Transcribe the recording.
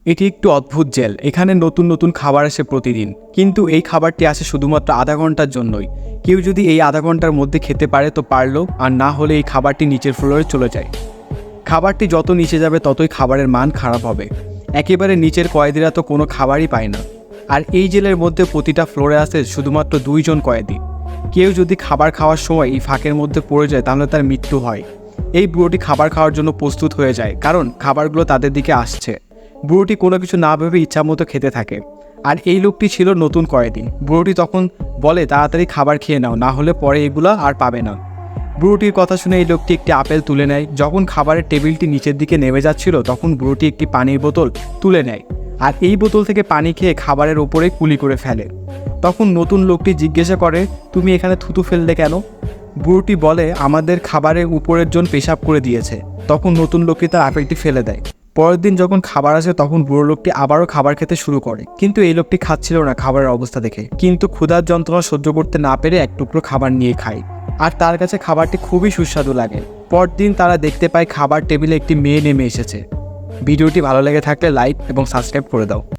এটি একটু অদ্ভুত জেল। এখানে নতুন নতুন খাবার আসে প্রতিদিন, কিন্তু এই খাবারটি আসে শুধুমাত্র আধা ঘন্টার জন্যই। কেউ যদি এই আধা ঘন্টার মধ্যে খেতে পারে তো পারলো, আর না হলে এই খাবারটি নিচের ফ্লোরে চলে যায়। খাবারটি যত নিচে যাবে ততই খাবারের মান খারাপ হবে। একেবারে নিচের কয়েদিরা তো কোনো খাবারই পায় না। আর এই জেলের মধ্যে প্রতিটা ফ্লোরে আসে শুধুমাত্র 2 জন কয়েদি। কেউ যদি খাবার খাওয়ার সময় এই ফাঁকের মধ্যে পড়ে যায় তাহলে তার মৃত্যু হয়। এই বুড়োটি খাবার খাওয়ার জন্য প্রস্তুত হয়ে যায়, কারণ খাবারগুলো তাদের দিকে আসছে। বুড়োটি কোনো কিছু না ভেবে ইচ্ছামতো খেতে থাকে। আর এই লোকটি ছিল নতুন কয়েদি। বুড়োটি তখন বলে, তাড়াতাড়ি খাবার খেয়ে নাও, না হলে পরে এগুলো আর পাবে না। বুড়োটির কথা শুনে এই লোকটি একটি আপেল তুলে নেয়। যখন খাবারের টেবিলটি নিচের দিকে নেমে যাচ্ছিল তখন বুড়োটি একটি পানির বোতল তুলে নেয়, আর এই বোতল থেকে পানি খেয়ে খাবারের ওপরে কুলি করে ফেলে। তখন নতুন লোকটি জিজ্ঞাসা করে, তুমি এখানে থুতু ফেললে কেন? বুড়োটি বলে, আমাদের খাবারের উপরের জন পেশাব করে দিয়েছে। তখন নতুন লোকটি তার আপেলটি ফেলে দেয়। পরের দিন যখন খাবার আসে তখন বুড়ো লোকটি আবারও খাবার খেতে শুরু করে, কিন্তু এই লোকটি খাচ্ছিল না খাবারের অবস্থা দেখে। কিন্তু ক্ষুধার যন্ত্রণা সহ্য করতে না পেরে এক টুকরো খাবার নিয়ে খায়, আর তার কাছে খাবারটি খুবই সুস্বাদু লাগে। পরদিন তারা দেখতে পায় খাবার টেবিলে একটি মেয়ে নেমে এসেছে। ভিডিওটি ভালো লেগে থাকলে লাইক এবং সাবস্ক্রাইব করে দাও।